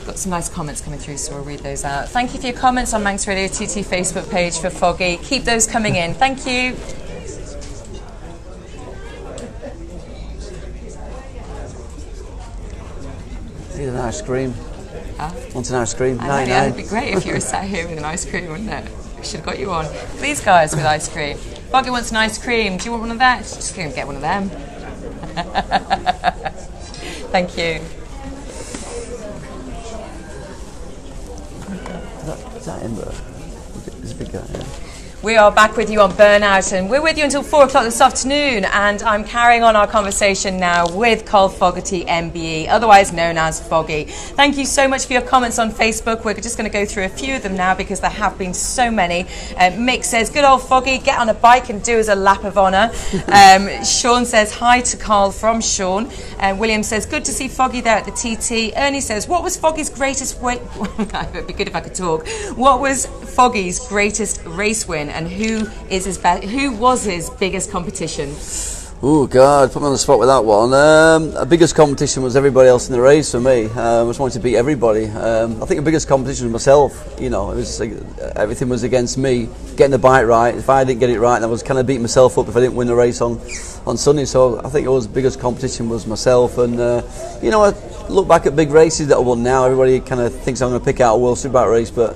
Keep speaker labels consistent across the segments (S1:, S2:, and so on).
S1: Got some nice comments coming through, so we'll read those out. Thank you for your comments on Manx Radio TT Facebook page for Foggy. Keep those coming in. Thank you.
S2: Need an ice cream.
S1: Huh?
S2: Want an ice cream?
S1: I know, yeah, it'd be great if you were sat here with an ice cream, wouldn't it? We should have got you on. These guys with ice cream. Foggy wants an ice cream. Do you want one of that? Just going to get one of them. Thank you.
S2: Is that Ember? It's a big guy, yeah.
S1: We are back with you on Burnout, and we're with you until 4 o'clock this afternoon, and I'm carrying on our conversation now with Carl Fogarty MBE, otherwise known as Foggy. Thank you so much for your comments on Facebook. We're just going to go through a few of them now because there have been so many. Mick says, good old Foggy, get on a bike and do us a lap of honour. Sean says, hi to Carl from Sean. William says, good to see Foggy there at the TT. Ernie says, what was Foggy's greatest it would be good if I could talk. What was Foggy's greatest race win? And who was his biggest competition?
S2: Oh God, put me on the spot with that one. The biggest competition was everybody else in the race for me. I just wanted to beat everybody. I think the biggest competition was myself. You know, it was everything was against me. Getting the bike right. If I didn't get it right, I was kind of beating myself up if I didn't win the race on Sunday. So I think it was the biggest competition was myself. And you know, I look back at big races that I won now. Everybody kind of thinks I'm going to pick out a World Superbike race, but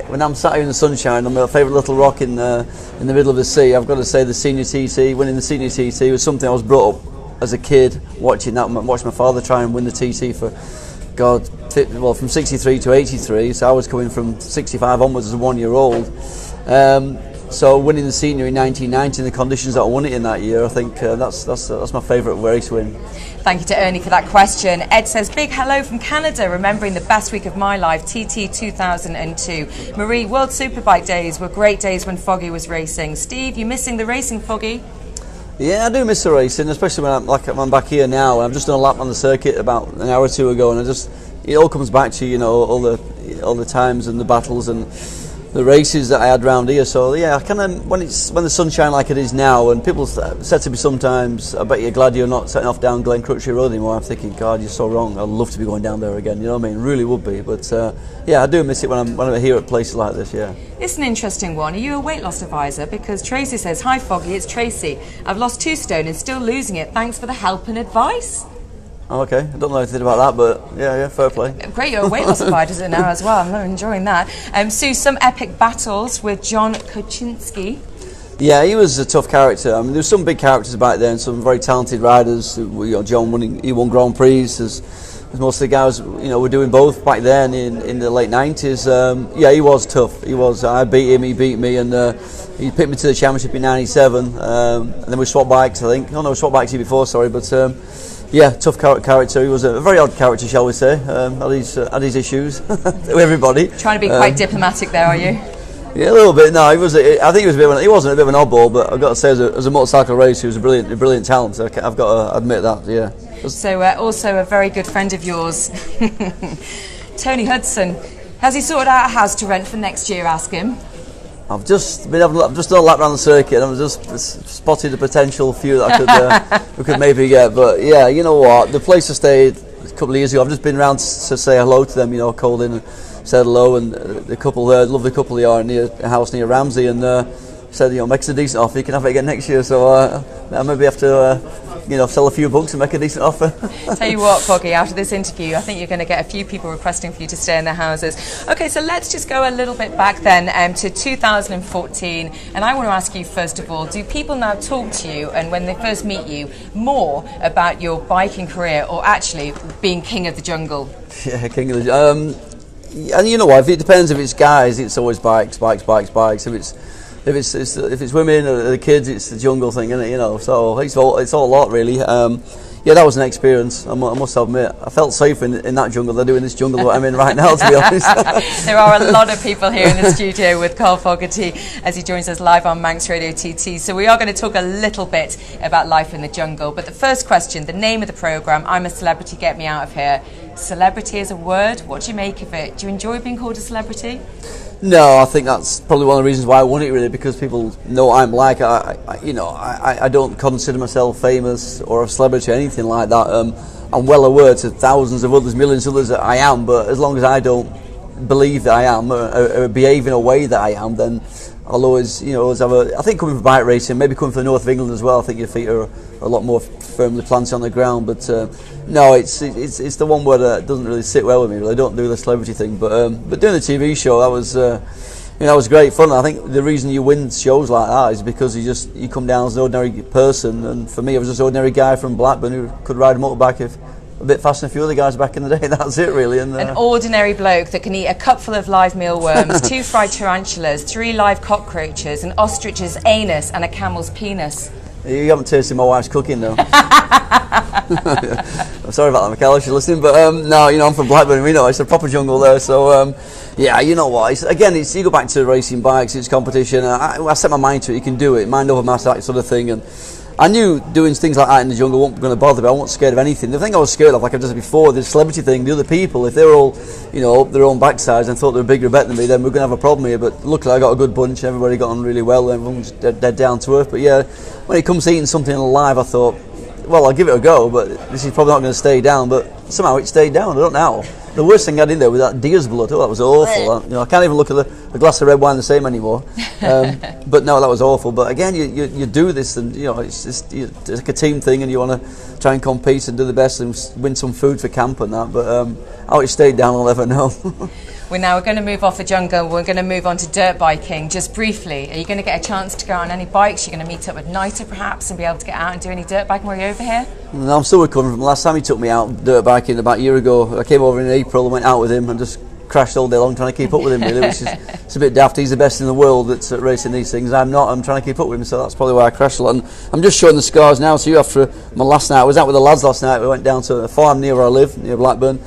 S2: when I'm sat here in the sunshine on my favourite little rock in the middle of the sea, I've got to say the senior TT, winning the senior TT was something I was brought up as a kid watching my father try and win the TT for, from 63 to 83, so I was coming from 65 onwards as a 1 year old. So winning the senior in 1990 in the conditions that I won it in that year, I think that's my favourite race win.
S1: Thank you to Ernie for that question. Ed says, big hello from Canada, remembering the best week of my life, TT 2002. Marie, World Superbike days were great days when Foggy was racing. Steve, you missing the racing, Foggy?
S2: Yeah, I do miss the racing, especially when I'm back here now. I've just done a lap on the circuit about an hour or two ago, and it all comes back to, you know, all the times and the battles and the races that I had round here. So yeah, I kind of when the sunshine like it is now, and people said to me sometimes, I bet you're glad you're not setting off down Glen Crutchley Road anymore. I'm thinking, God, you're so wrong. I'd love to be going down there again. You know what I mean? Really would be. But yeah, I do miss it when I'm here at places like this. Yeah.
S1: It's an interesting one. Are you a weight loss advisor? Because Tracy says, hi Foggy, it's Tracy. I've lost 2 stone and still losing it. Thanks for the help and advice.
S2: Okay, I don't know anything about that, but yeah, fair play.
S1: Great, you're a weight loss advisor now as well. I'm enjoying that. Sue, some epic battles with John Kocinski.
S2: Yeah, he was a tough character. I mean, there were some big characters back then, some very talented riders. You know, John won Grand Prix. As most of the guys, you know, were doing both back then in the late 90s. Yeah, he was tough. He was. I beat him. He beat me, and he picked me to the championship in '97. And then we swapped bikes. I think. Oh no, we swapped bikes here before. Sorry, but. Yeah, tough character. He was a very odd character, shall we say. Had his issues with everybody.
S1: Trying to be quite diplomatic there, are you?
S2: Yeah, a little bit. No, he was. I think he wasn't a bit of an oddball, but I've got to say, as a motorcycle racer, he was a brilliant talent. So I've got to admit that. Yeah.
S1: So also a very good friend of yours, Tony Hudson. Has he sorted out a house to rent for next year? Ask him.
S2: I've just done a lap around the circuit, and I've just spotted a potential few that we could maybe get. But yeah, you know what? The place I stayed a couple of years ago, I've just been round to say hello to them. You know, called in and said hello, and the couple there, lovely couple they are, near a house near Ramsey, and said, you know, makes a decent offer. You can have it again next year. So I maybe have to. You know, sell a few books and make a decent offer.
S1: Tell you what, Foggy, after this interview, I think you're going to get a few people requesting for you to stay in their houses. Okay, so let's just go a little bit back then to 2014. And I want to ask you, first of all, do people now talk to you, and when they first meet you, more about your biking career or actually being king of the jungle?
S2: Yeah, king of the and you know what, if it depends. If it's guys, it's always bikes. If it's women or the kids, it's the jungle thing, isn't it? You know, so it's all a lot really. Yeah, that was an experience. I must admit, I felt safer in that jungle than I do in this jungle that I'm in right now. To be honest,
S1: there are a lot of people here in the studio with Carl Fogarty as he joins us live on Manx Radio TT. So we are going to talk a little bit about life in the jungle. But the first question, the name of the programme, I'm a Celebrity, Get Me Out of Here. Celebrity is a word. What do you make of it? Do you enjoy being called a celebrity?
S2: No, I think that's probably one of the reasons why I won it, really, because people know what I'm like. I don't consider myself famous or a celebrity or anything like that. I'm well aware to thousands of others, millions of others that I am, but as long as I don't believe that I am or behave in a way that I am, then I'll always, always have I think coming for bike racing, maybe coming for the north of England as well, I think your feet are a lot more firmly planted on the ground. But no, it's the one word that doesn't really sit well with me. Really. I don't do the celebrity thing, but doing the TV show, that was that was great fun. I think the reason you win shows like that is because you come down as an ordinary person, and for me, I was just an ordinary guy from Blackburn who could ride a motorbike a bit faster than a few other guys back in the day. That's it, really. And,
S1: an ordinary bloke that can eat a cupful of live mealworms, 2 fried tarantulas, 3 live cockroaches, an ostrich's anus, and a camel's penis.
S2: You haven't tasted my wife's cooking, though. I'm sorry about that, Michaela, if you're listening, but no, I'm from Blackburn, it's a proper jungle there, so yeah, you know what, you go back to racing bikes, it's competition, I set my mind to it, you can do it, mind over matter, that sort of thing, and I knew doing things like that in the jungle wasn't going to bother me. I wasn't scared of anything. The thing I was scared of, like I've said before, the celebrity thing, the other people, if they were all, up their own backsides and thought they were bigger and better than me, then we're going to have a problem here. But luckily I got a good bunch, everybody got on really well, everyone's dead down to earth. But yeah, when it comes to eating something alive, I thought, well, I'll give it a go, but this is probably not going to stay down. But somehow it stayed down, I don't know. The worst thing I had in there was that deer's blood. Oh, that was awful. I can't even look at the glass of red wine the same anymore. But no, that was awful. But again, you do this, and it's like a team thing, and you want to try and compete and do the best and win some food for camp and that. But how it stayed down, I'll never know.
S1: We're going to move off the jungle. We're going to move on to dirt biking. Just briefly, are you going to get a chance to go on any bikes? You're going to meet up with Niter perhaps and be able to get out and do any dirt biking while you're over here?
S2: No, I'm still recovering from the last time he took me out dirt biking about a year ago. I came over in April and went out with him and just crashed all day long trying to keep up with him, really, which is it's a bit daft. He's the best in the world that's at racing these things. I'm not. I'm trying to keep up with him, so that's probably why I crashed a lot. And I'm just showing the scars now. So after my last night, I was out with the lads last night. We went down to a farm near where I live, near Blackburn.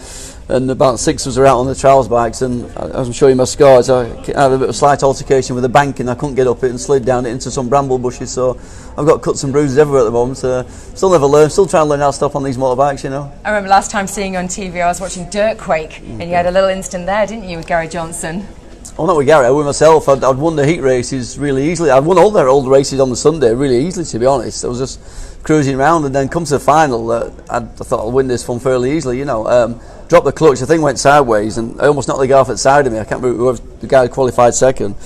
S2: And about 6 of us were out on the trials bikes, and as I'm showing my scars, I had a bit of a slight altercation with a bank, and I couldn't get up it and slid down it into some bramble bushes. So I've got cuts and bruises everywhere at the moment. Still never learned, still trying to learn how to stop on these motorbikes,
S1: I remember last time seeing you on TV, I was watching Dirtquake, and you had a little incident there, didn't you, with Gary Johnson?
S2: Oh, not with Gary, with myself. I'd won the heat races really easily. I'd won all the old races on the Sunday really easily, to be honest. I was just cruising around, and then come to the final, I thought I'll win this one fairly easily, dropped the clutch, the thing went sideways, and I almost knocked the guy off at the side of me. I can't remember who the guy who qualified second.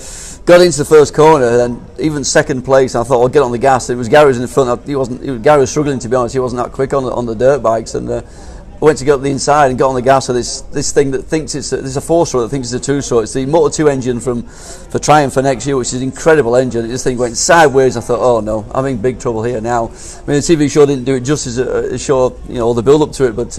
S2: Got into the first corner, and even second place, I thought I'll get on the gas. It was Gary was in the front. Gary was struggling, to be honest. He wasn't that quick on the dirt bikes, and I went to get up the inside and got on the gas of this thing that thinks it's a 4-stroke that thinks it's a 2-stroke. It's the Motor 2 engine for Triumph for next year, which is an incredible engine. This thing went sideways. I thought, oh no, I'm in big trouble here now. I mean, the TV show didn't do it justice, show all the build up to it, but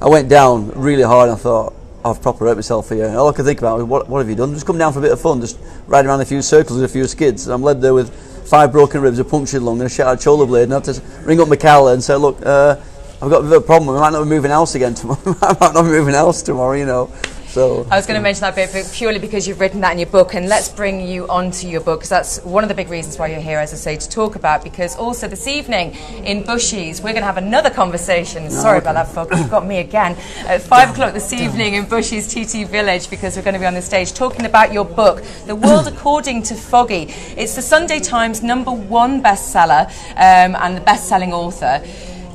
S2: I went down really hard, and I thought, I've proper hurt myself here. And all I could think about was, what have you done? Just come down for a bit of fun, just ride around a few circles with a few skids. And I'm led there with 5 broken ribs, a punctured lung, and a shattered shoulder blade. And I had to ring up Michaela and say, look, I've got a bit of a problem. We might not be moving house again tomorrow. I might not be moving house tomorrow, So
S1: I was going to mention that bit purely because you've written that in your book, and let's bring you onto your book, because that's one of the big reasons why you're here, as I say, to talk about. Because also this evening in Bushies, we're going to have another conversation. Sorry about that, folks. You've got me again at 5 o'clock this evening in Bushies TT Village, because we're going to be on the stage talking about your book, The World According to Foggy. It's the Sunday Times #1 bestseller and the best-selling author.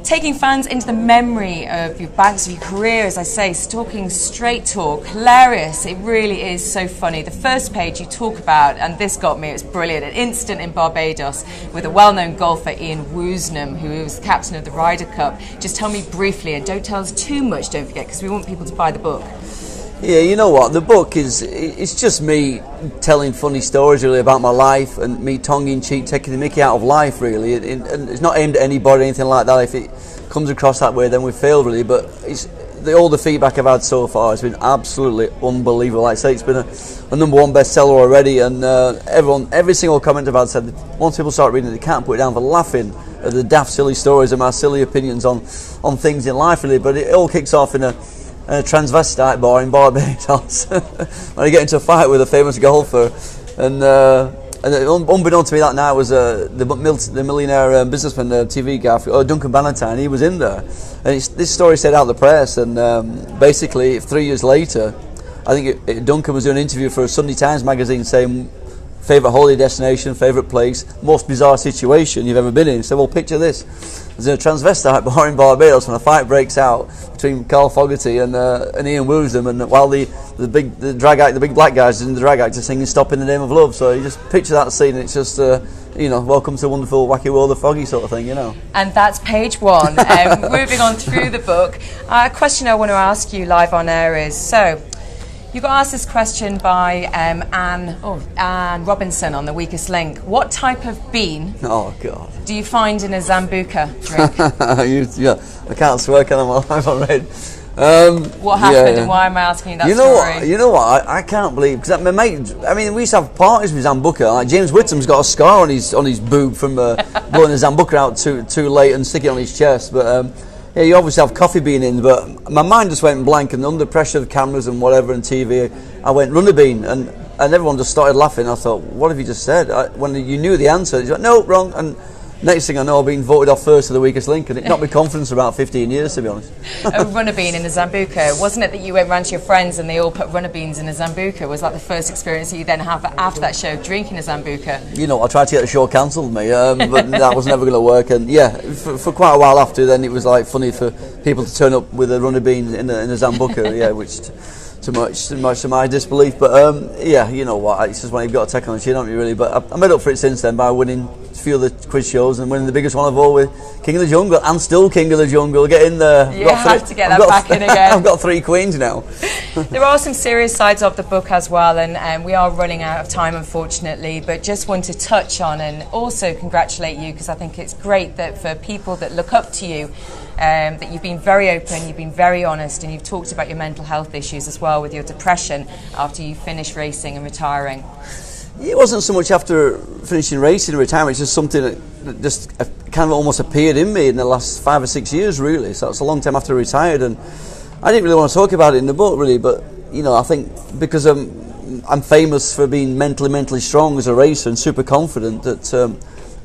S1: Taking fans into the memory of your banks of your career, as I say, talking straight talk, hilarious. It really is so funny. The first page you talk about, and this got me, it was brilliant, an incident in Barbados with a well-known golfer, Ian Woosnam, who was captain of the Ryder Cup. Just tell me briefly, and don't tell us too much, don't forget, because we want people to buy the book.
S2: Yeah, you know what, the book it's just me telling funny stories really about my life, and me tongue-in-cheek taking the mickey out of life really, and it's not aimed at anybody or anything like that. If it comes across that way, then we failed really, but all the feedback I've had so far has been absolutely unbelievable. Like I say, it's been a #1 bestseller already, and every single comment I've had said that once people start reading it, they can't put it down for laughing at the daft silly stories and my silly opinions on things in life really. But it all kicks off in a transvestite bar in Barbados when I get into a fight with a famous golfer, and unbeknownst to me that night was the millionaire businessman, TV guy, Duncan Bannatyne. He was in there, and this story stayed out of the press, and basically 3 years later, I think Duncan was doing an interview for a Sunday Times magazine saying favourite holiday destination, favourite place, most bizarre situation you've ever been in. So, well, picture this. There's a transvestite bar in Barbados when a fight breaks out between Carl Fogarty and Ian Woosnam, and while the big black guys in the drag act are singing "Stop in the Name of Love." So you just picture that scene, and it's just welcome to the wonderful wacky world of Foggy sort of thing,
S1: And that's page 1. Moving on through the book, a question I want to ask you live on air is, so you got asked this question by Anne Robinson on The Weakest Link. What type of bean do you find in a Sambuca drink?
S2: Yeah, I can't swear, can I? I'm on red.
S1: What happened and why am I asking you that story?
S2: You know what? I can't believe, because my mate, I mean, we used to have parties with Sambuca. Like James Whittam's got a scar on his boob from blowing the Sambuca out too late and sticking it on his chest. But yeah, you obviously have coffee bean in, but my mind just went blank, and under pressure of cameras and whatever and TV, I went runner bean, and everyone just started laughing. I thought, what have you just said? When you knew the answer, you're like, no, wrong. And next thing I know, I've been voted off first of the Weakest Link, and it knocked me confidence for about 15 years, to be honest.
S1: A runner bean in a Sambuca. Wasn't it that you went round to your friends and they all put runner beans in a Sambuca? Was that the first experience that you then have after that show, drinking a Sambuca?
S2: You know, I tried to get the show cancelled, me, but that was never going to work. And yeah, for quite a while after, then it was like funny for people to turn up with a runner bean in a Sambuca, yeah, which too much to my disbelief. But yeah, you know what? It's just when you've got to take on the chin, haven't you, really? But I made up for it since then by winning a few of the quiz shows and winning the biggest one of all with King of the Jungle, and still King of the Jungle. Get in there.
S1: You have to get that back in again.
S2: I've got 3 queens now.
S1: There are some serious sides of the book as well, and we are running out of time, unfortunately, but just want to touch on and also congratulate you, because I think it's great that for people that look up to you, that you've been very open, you've been very honest, and you've talked about your mental health issues as well with your depression after you finished racing and retiring.
S2: It wasn't so much after finishing racing and retirement, it's just something that just kind of almost appeared in me in the last 5 or 6 years, really. So it's a long time after I retired, and I didn't really want to talk about it in the book, really, but you know, I think because I'm famous for being mentally strong as a racer and super confident, that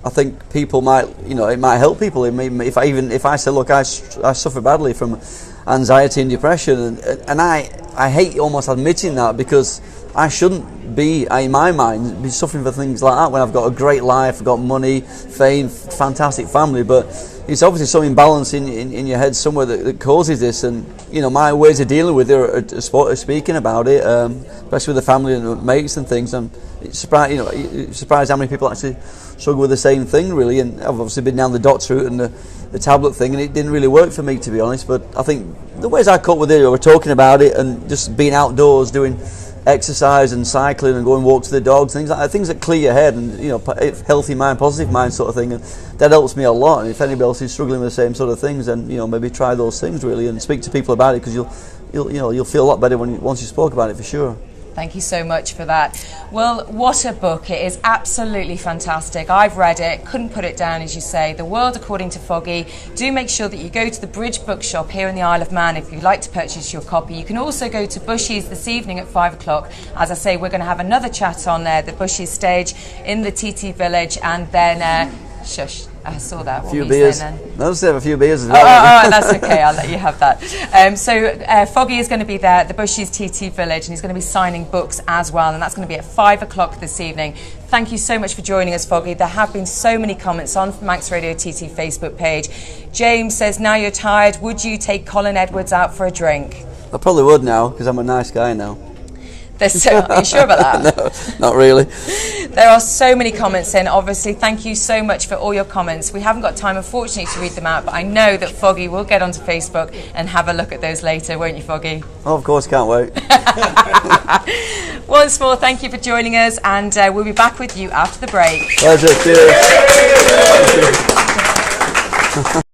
S2: I think people might, you know, it might help people. If I say, look, I suffer badly from anxiety and depression, and I hate almost admitting that, because I shouldn't be, in my mind, be suffering for things like that when I've got a great life, I've got money, fame, fantastic family, but it's obviously some imbalance in your head somewhere that causes this. And you know, my ways of dealing with it are speaking about it, especially with the family and mates and things. And it's surprised how many people actually struggle with the same thing, really. And I've obviously been down the doctor route and the tablet thing, and it didn't really work for me, to be honest. But I think the ways I cope with it, we're talking about it and just being outdoors, doing exercise and cycling and going walks with the dogs, things that clear your head, and you know, healthy mind, positive mind sort of thing, and that helps me a lot. And if anybody else is struggling with the same sort of things, then you know, maybe try those things, really, and speak to people about it, because you'll feel a lot better once you spoke about it, for sure.
S1: Thank you so much for that. Well, what a book. It is absolutely fantastic. I've read it, couldn't put it down, as you say. The World According to Foggy. Do make sure that you go to the Bridge Bookshop here in the Isle of Man if you'd like to purchase your copy. You can also go to Bushy's this evening at 5 o'clock. As I say, we're going to have another chat on the Bushy's stage in the TT Village, and then shush, I saw that.
S2: A few beers. No, just have a few beers as well.
S1: Oh, that's okay. I'll let you have that. So Foggy is going to be there at the Bushy's TT Village, and he's going to be signing books as well, and that's going to be at 5 o'clock this evening. Thank you so much for joining us, Foggy. There have been so many comments on Manx Radio TT Facebook page. James says, now you're tired, would you take Colin Edwards out for a drink?
S2: I probably would now, because I'm a nice guy now.
S1: Are you sure about that?
S2: No, not really.
S1: There are so many comments in. Obviously, thank you so much for all your comments. We haven't got time, unfortunately, to read them out, but I know that Foggy will get onto Facebook and have a look at those later, won't you, Foggy?
S2: Oh, of course, can't wait.
S1: Once more, thank you for joining us, and we'll be back with you after the break.
S2: Pleasure. Cheers.